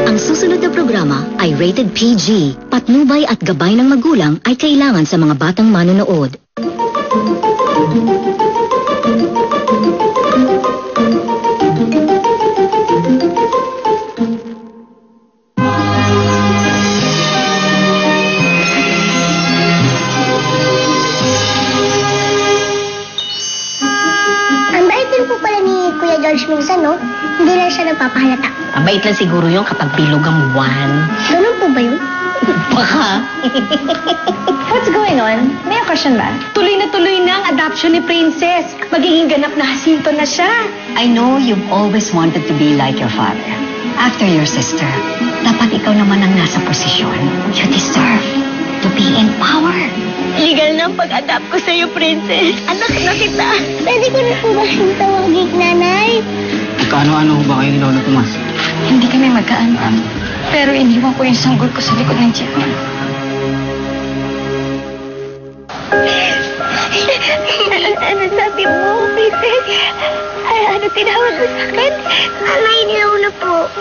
Ang susunod na programa ay rated PG. Patnubay at gabay ng magulang ay kailangan sa mga batang manonood. George minsan, no? Hindi lang siya nagpapahalata. Mabait lang siguro yun kapag bilog ang buwan. Ganun po ba yun? Baka. What's going on? May question ba? Tuloy na ang adoption ni Princess. Magiging ganap na Jacinto na siya. I know you've always wanted to be like your father. After your sister, dapat ikaw naman ang nasa posisyon. You deserve to be in power. Legal na ang pag-adapt ko sa'yo, Princess. Anak na kita. Pwede ko na po ba siyang tawagin, Nanay? Magkaano-ano ba kayo ni Lolo Tomas? Hindi kami magkaanak. Pero iniwan ko yung sanggol ko sa likod ng jeep niya. Ano sabi mo, Princess? Ano tinawag mo sa akin? Nanay, nilaw na po.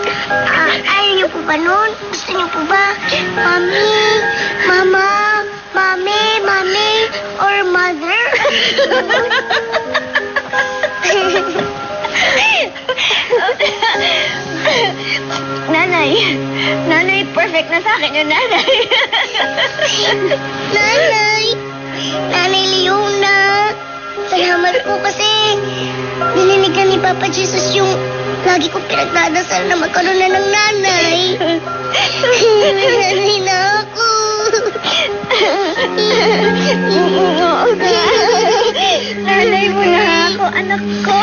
Ayaw niyo po ba nun? Gusto niyo po ba? Mami, Mama, Mami, or Mother? Nanay, perfect na sa akin yung nanay. Nanay Leona, salamat po kasi nilinigan ni Papa Jesus yung lagi ko pinagdadasal na magkaroon na ng nanay. Nanay na ako. Nanay mo na ako, anak ko.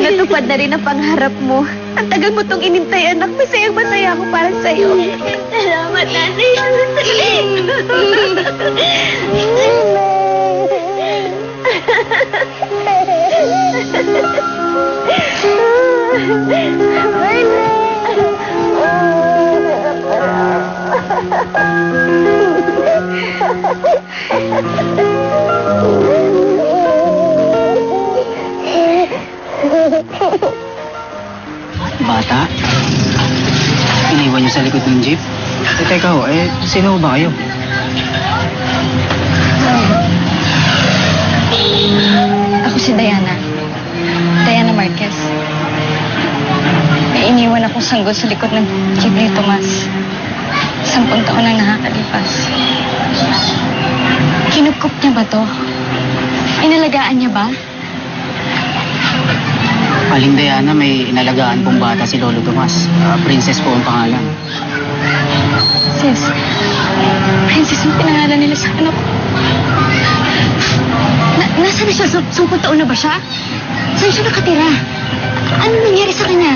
Natupad na rin ang pangarap mo. Ang tagal mo itong inintay, anak. Masayang-masaya ako para sa'yo. Salamat, Nanay. Bata? Iniwan niyo sa likod ng jeep? Teka ho, sino ba kayo? Ako si Diana. Diana Marquez. May iniwan akong sanggol sa likod ng jeep ni Tomas. 10 taon na nakakalipas. Kinupkup niya ba to? Inalagaan niya ba? Aling Diana, may inalagaan pong bata si Lolo Tomas. Princess po ang pangalan. Sis, Princess ang pinangalan nila sa anak ko. Nasaan na siya? 10 taon na ba siya? Saan siya nakatira? Ano nangyari sa kanya?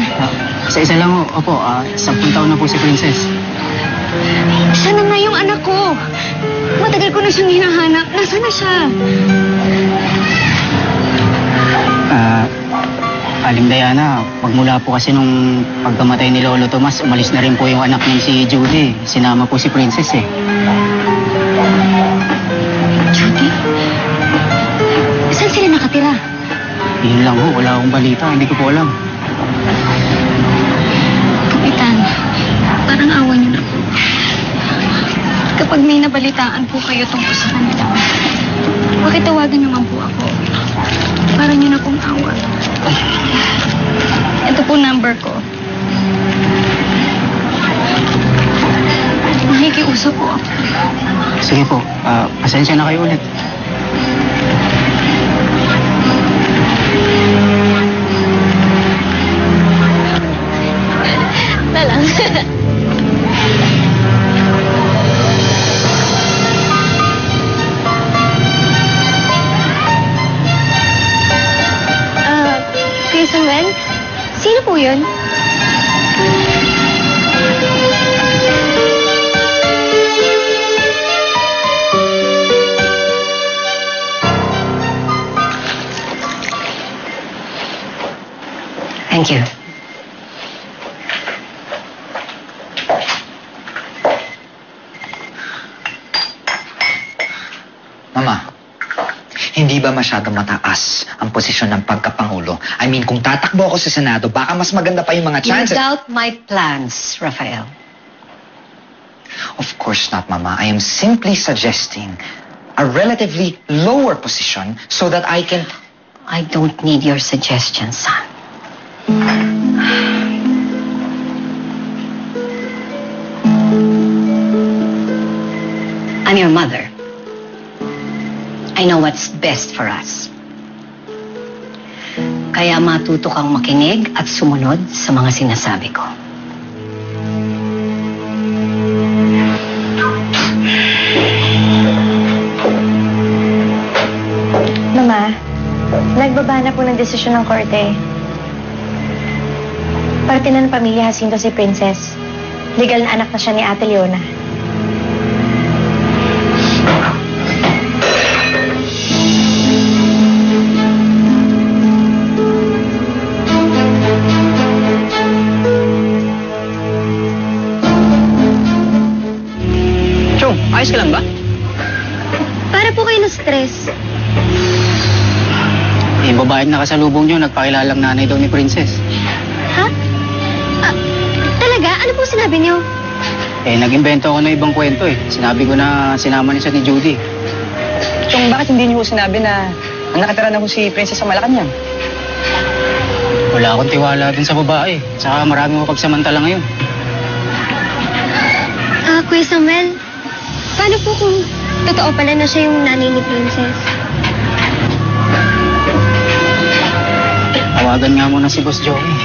Isa-isa lang ho. Opo, 10 taon na po si Princess. Siya na nga yung anak ko. Matagal ko na siyang hinahanap. Nasaan na siya? Aling Diana, pagmula po kasi nung pagkamatay ni Lolo Tomas, umalis na rin po yung anak niya si Judy. Sinama po si Princess eh. Judy? Saan sila nakatira? Yun lang ho, wala akong balita. Hindi ko po alam. Kapitan, parang awan niyo na po. Kapag may nabalitaan po kayo tungkol sa kanila, pakitawagan naman po ako. Para niyo na pong awa. Ito po number ko. Nakikiusap po ako. Sige po, pasensya na kayo ulit. Na lang. Samuel, sino po yun? Thank you. Mama, hindi hindi ba masyadong mataas ang posisyon ng pagkapangulo? I mean, kung tatakbo ako sa Senado, baka mas maganda pa yung mga You chances. doubt my plans, Rafael. Of course not, Mama. I am simply suggesting a relatively lower position so that I can... I don't need your suggestions, son. I'm your mother. I know what's best for us. Kaya matuto kang makinig at sumunod sa mga sinasabi ko. Mama, nagbaba na po ng desisyon ng korte. Parte na ng pamilya Jacinto si Princess. Legal na anak na siya ni Ate Leona. Chong, ayos ka lang ba? Para po kayo na-stress. Yung babaeng nakasalubong nyo, nagpakilalang nanay daw ni Princess. Ha? Talaga? Ano po sinabi niyo? Nag-imbento ako ng ibang kwento eh. Sinabi ko na sinama niya siya ni Judy. Chong, bakit hindi niyo sinabi na ang nakatira na ho si Princess sa Malacanang? Wala akong tiwala dun sa babae. Saka marami mapagsamantala ngayon. Kuya Samuel, paano po kung totoo pala na siya yung nanay ni Princess? Tawagan nga muna si Boss Joey.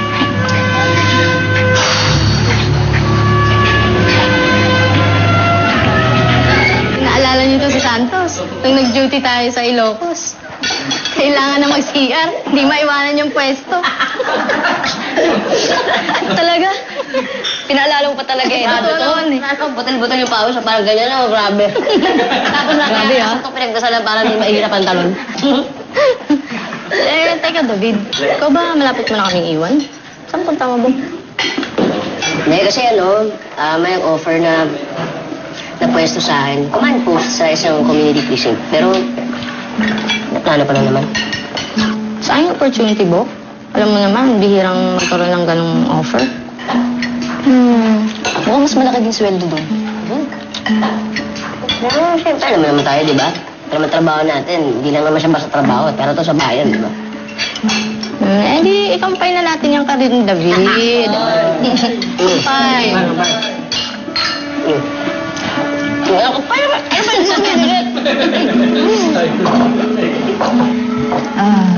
Naalala niyo to si Santos, nung nag-duty tayo sa Ilocos. Kailangan na mag-CR, hindi maiwanan yung pwesto. Talaga? Pinaalala mo pa talaga eh. Totoo eh. Butal-butal yung pawis, parang ganyan na, grabe. Tapos na Grabe, kaya, ito pinagdasalan para hindi mahirap ang talon. Teka David, ikaw ba malapit mo na kaming iwan? Saan punta mo ba? Hindi, kasi may offer na pwesto sa akin. Command post sa isang community precinct. Pero, naplano pa lang naman. Saan yung opportunity, Bo? Alam mo naman, bihirang magkaroon ng ganong offer. Mukhang mas malaki din sweldo doon. Pero, siyempre, alam mo naman tayo, di ba? Alam mo trabaho natin, hindi lang naman siya basta trabaho, pero to sa bayan, di ba? Di, ikampay na natin yung karir ni David. Kampay. Ako pa naman, ano ba yung sabihin?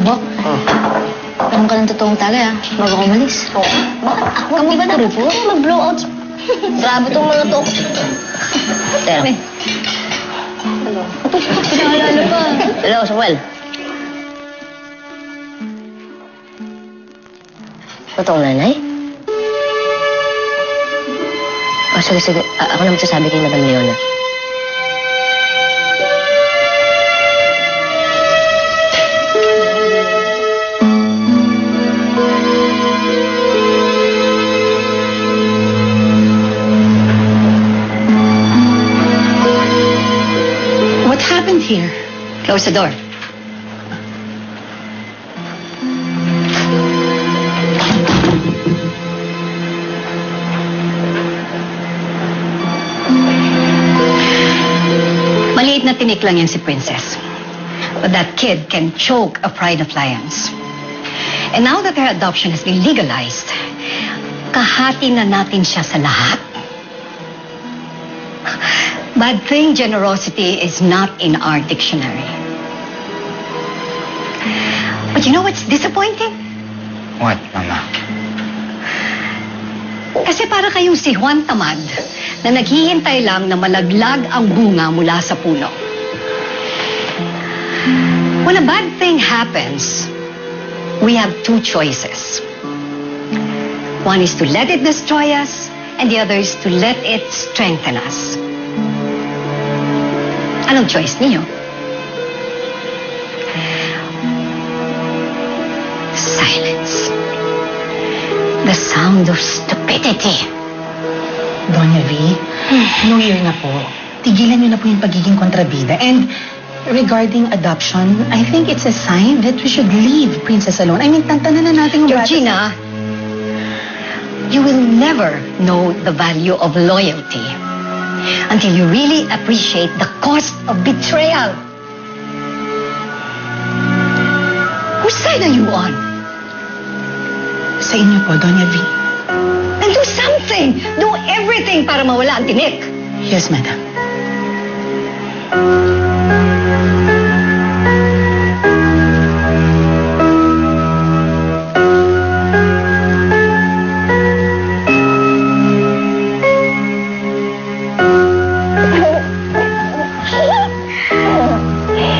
Bo, alam ka ng totoong tagay bago ko umalis. Bakit ako? Kami ba na po? Mag-blowout. Grabe tong mga to. Tera. Pinaalala pa. Hello, Samuel. Totoong nanay? Sige. Ako na magsasabi kay Madam Leona. What happened here? Close the door. Maliit na tinik lang yan si Princess. But that kid can choke a pride of lions. And now that her adoption has been legalized, kahati na natin siya sa lahat. Bad thing generosity is not in our dictionary. But you know what's disappointing? What, Mama? Kasi para kayong si Juan Tamad na naghihintay lang na malaglag ang bunga mula sa puno. When a bad thing happens, we have two choices. One is to let it destroy us, and the other is to let it strengthen us. Anong choice niyo? Silence. The sound of stupidity. Doña V, New Year na po. Tigilan niyo na po yung pagiging kontrabida. And regarding adoption, I think it's a sign that we should leave Princess alone. I mean, tantanan na natin yung bata. Georgina, you will never know the value of loyalty until you really appreciate the cost of betrayal. Whose side are you on? Sa inyo po, Doña V. Then do something! Do everything para mawala ang tinik! Yes, madam.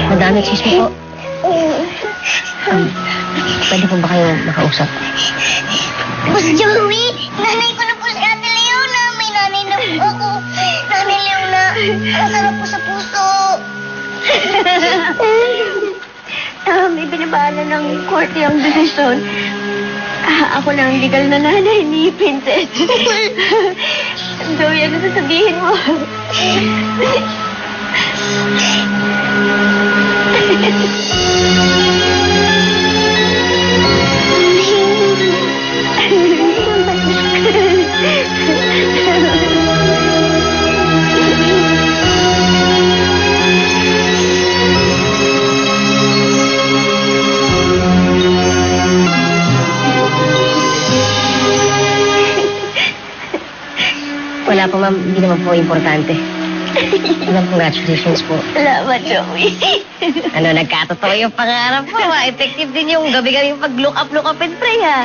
Madam, excuse me po. Pwede po ba kayo makausap? Boss Joey, nanay ko na po si Ate Leona. May nanay na po ako. Nanay Leona, ang sarap po sa puso. Ibinabala ng korte ang desisyon. Ako na ang legal na nanay ni Princess. Joey, ano sasabihin mo? Wala po, ma'am. Hindi naman po importante. Ma'am, congratulations po. Salamat, Joey. Ano, nagkatotoo yung pangarap po. Effective din yung gabi-gabi yung pag-look up and pray, ha?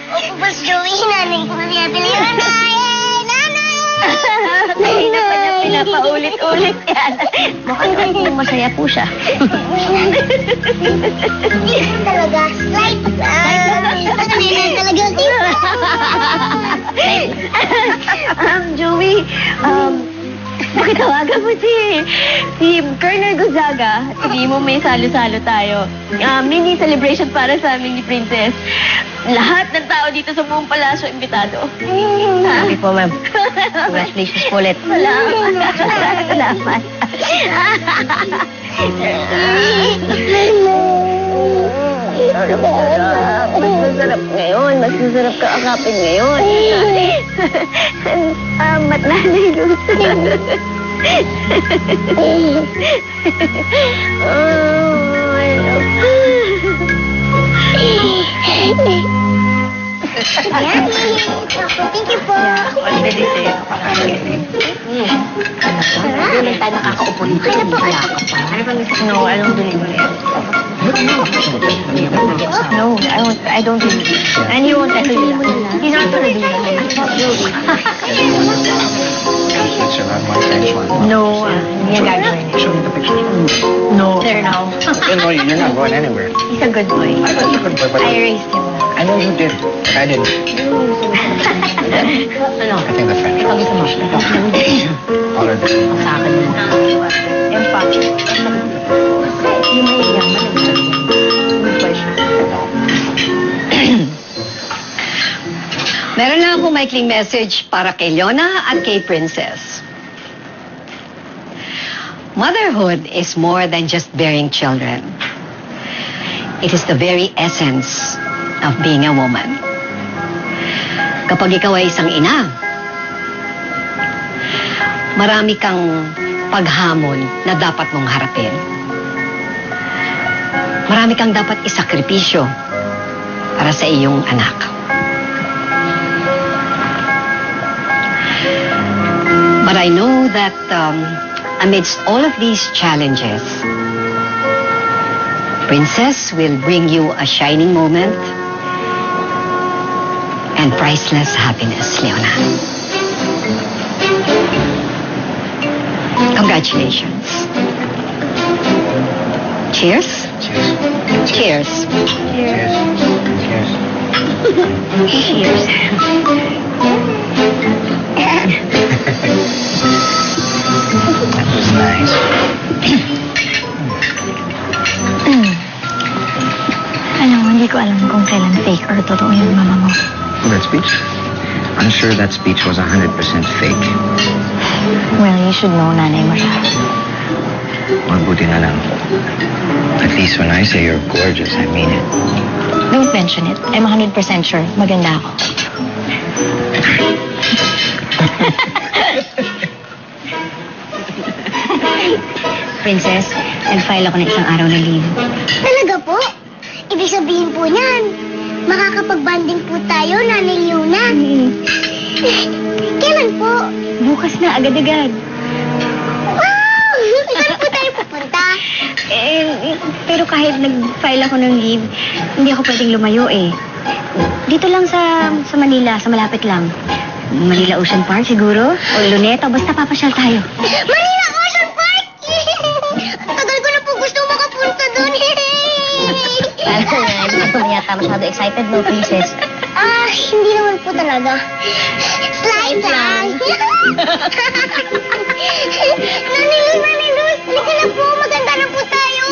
Opo, Boss Joey, nanay ko na si Ate Leona. Yay! Nanay! Kanina pa niya pinapaulit-ulit yan. Mukhang masaya po siya. Talaga, slide. Kanina talaga. Joey, pakitawagan mo si Colonel Gonzaga. Sabi mo may salo-salo tayo. Mini celebration para sa amin ni Princess. Lahat ng tao dito sa buong palasyo imbitado. Sabi po, ma'am. Congratulations po ulit. Salamat. Mas masarap ngayon. Mas masarap kaakapin ngayon. Mat nanay Lucy. I love Thank you po. Doon tayo nakakaupo dito. Kaya po. No, I don't believe it. No, I don't believe it. And you won't tell me that. He's not gonna do that. Picture on my French one. No, hindi niya gagawin. Show me the picture. No. There now. No, you're not going anywhere. He's a good boy. I thought you could, but I raised him. I know you did, but I didn't. Ano? I think the French. Ikaw gusto mo. All of this. Sa akin mo. Yung pa. Yung may iyan. Good boy siya. Meron lang akong maikling message para kay Leona at kay Princess. Motherhood is more than just bearing children. It is the very essence of being a woman. Kapag ikaw ay isang ina, marami kang paghamon na dapat mong harapin. Marami kang dapat isakripisyo para sa iyong anak. But I know that amidst all of these challenges, Princess will bring you a shining moment and priceless happiness, Leona. Congratulations. Cheers? Cheers. Cheers. Cheers. Cheers. Cheers. That was nice. Alam mo, hindi ko alam kung kailan fake or totoo yung mama mo. That speech? I'm sure that speech was 100% fake. Well, you should know nanay mo siya. Mabuti na lang. At least when I say you're gorgeous, I mean it. Don't mention it. I'm 100% sure. Maganda ako. Princess, nag-file ako ng isang araw na leave. Talaga po? Ibig sabihin po niyan, makakapag-banding po tayo, Nanay Luna. Kailan po? Bukas na, agad-agad. Wow! Saan po tayo pupunta? Pero kahit nag-file ako ng leave, hindi ako pwedeng lumayo eh. Dito lang sa Manila, sa malapit lang. Manila Ocean Park siguro? O Luneta, basta papasyal tayo. Manila Ocean Park! Ang tagal ko na po gusto makapunta doon. Hindi ka yata masyado excited, no, Princess? Hindi naman po talaga. Slide lang. Nanay Luz, halika na po. Maganda na po tayo.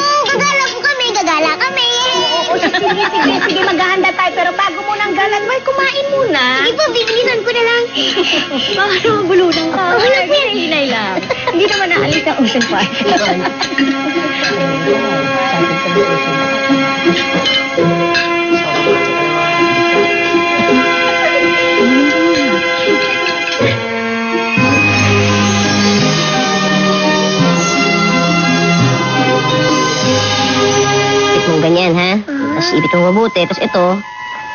Gagala kami. Sige, maghahanda tayo. Pero bago mo nang galan, may kumain muna. Sige po, bibilisan ko na lang. Baka naman bulunan ka. Wala po. Hinay lang. Hindi naman naalis ang Ocean Park. Mong ganyan, ha? Tapos ibit mo mabuti. Tapos ito,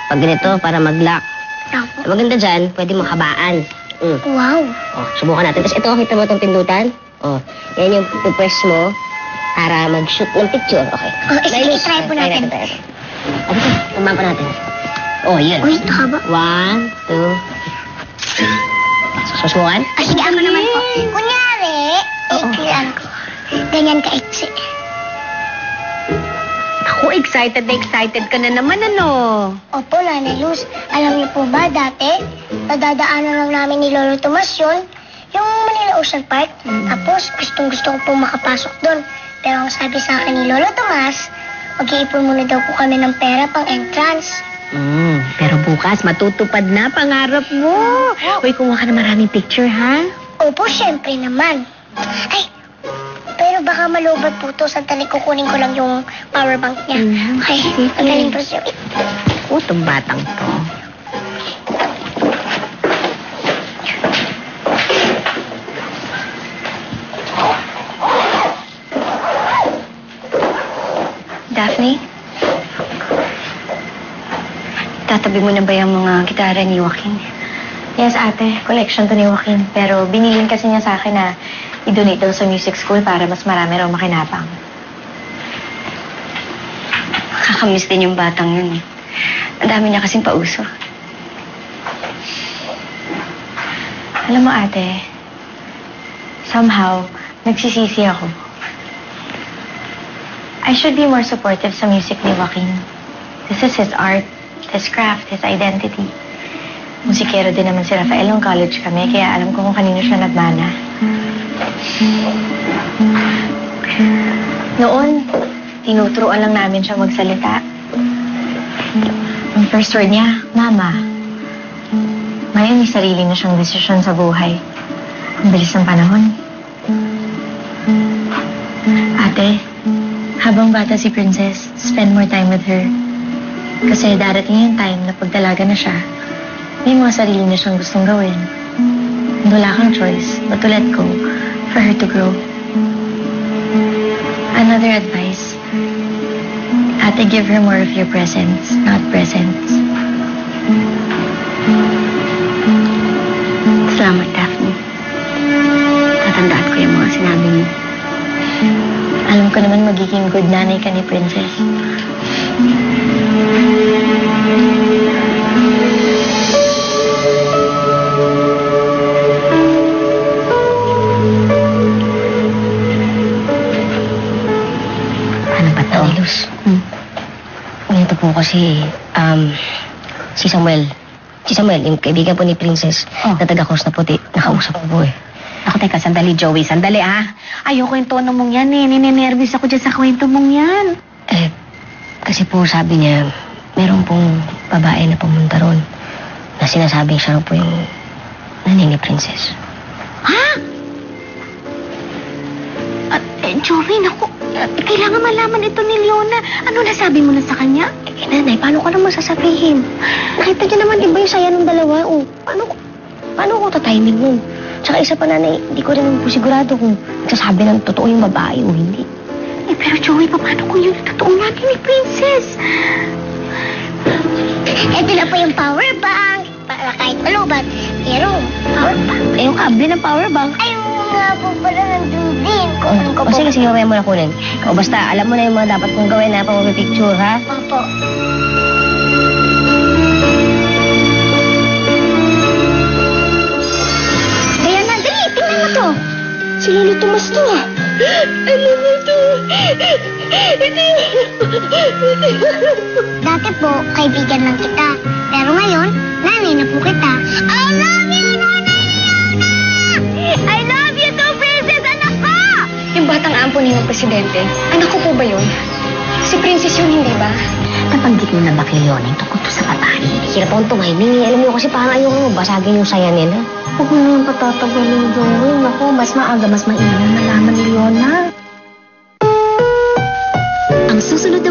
pag ganito, para mag-lock. Opo. Maganda dyan, pwede mo habaan. Wow. Oh, subukan natin. Tapos ito, kita mo itong pindutan? Oh, yan yung pupress mo para mag-shoot ng picture. Okay. Sige, try po natin. Try. Okay, tumbang pa natin. Oh, yun. Uy, ito haba. 1, 2. Susubukan? Sige, ako naman po. Kunyari, ikilan ko. Ganyan ka-eksi. Ako, excited ka na naman, ano? Opo, Nanay Luz. Alam niyo po ba, dati, nadadaanan lang namin ni Lolo Tomas yun, yung Manila Ocean Park. Tapos, gustong-gusto ko po makapasok doon. Pero ang sabi sa akin ni Lolo Tomas, mag-iipon muna daw po kami ng pera pang entrance. Pero bukas, matutupad na pangarap mo. Uy, kumuha ka na maraming picture, ha? Opo, syempre naman. Ay, pero baka malubat po to. Sandali, kukunin ko lang yung power bank niya. Okay, magaling po siya. Itong batang to. Daphne? Tatabi mo na ba yung mga gitara ni Joaquin? Yes, ate. Collection to ni Joaquin. Pero binilin kasi niya sa akin na i-donate daw sa music school para mas marami raw makinabang. Kakamiss din yung batang yun. Ang dami niya kasing pauso. Alam mo, ate, somehow, nagsisisi ako. I should be more supportive sa music ni Joaquin. This is his art, his craft, his identity. Musikero din naman si Rafael nung college kami, kaya alam ko kung kanino siya nagmana. Noon, tinuturuan lang namin siya magsalita. Ang first word niya, Mama. Ngayon, may sarili na siyang desisyon sa buhay. Ang bilis ng panahon. Ate, habang bata si Princess, spend more time with her. Kasi darating yung time na pagdalaga na siya, may mga sarili na siyang gustong gawin. And wala kang choice but to let go for her to grow. Another advice, ate, give her more of your presence, not presents. Salamat, Daphne. Tatandaan ko yung mga sinabi mo. Alam ko naman magiging good nanay ka ni Princess. Ano ba to? Luz. Ganito po kasi, si Samuel, yung kaibigan po ni Princess, na taga-course na puti, nakausap ko po eh. Ako, teka, sandali, Joey. Sandali, ah. Ayoko yung tono mong yan, eh. Ninenervous ako dyan sa kwento mong yan. Kasi po sabi niya, meron pong babae na pumunta ron na sinasabing siya po yung nanay ni Princess. Ha? Joey, naku. Kailangan malaman ito ni Leona. Ano nasabi mo na sa kanya? Eh, nanay, paano ko naman sasabihin? Nakita niyo naman, iba yung saya ng dalawa. O, paano ko tatiming nun? Tsaka isa pa, nanay, hindi ko rin po sigurado kung nagsasabi ng totoo yung babae o hindi. Eh, pero Joey, paano kung yun ang totoo natin ni Princess? Ito na po yung power bank. Para kahit malubat. Pero, power bank. Eh, yung kable ng power bank. Ay, nga po pala nandun din. Kung ko po. Sige, mamaya mo na kunin. O basta, alam mo na yung mga dapat kong gawin na pag-picture, ha? Opo. Kaya na, dali, tingnan mo to. Si Lolo Tomas to, ha? Ano mo to? Dati po, kaibigan lang kita. Pero ngayon, nanay na po kita. I love you, Nanay Leona! I love you too, Princess, anak ko! Yung batang ampon ng presidente, anak ko po ba yun? Si Princess yun, hindi ba? Napanggit mo na ba kay Leona yung tungkol to sa babae? Hirap akong tumiming. Alam mo kasi parang ayoko basagin yung saya nila. Huwag mo nang patatagalin, Joey. Naku, mas maaga, mas mainam nalaman ni Leona. Ang susunod na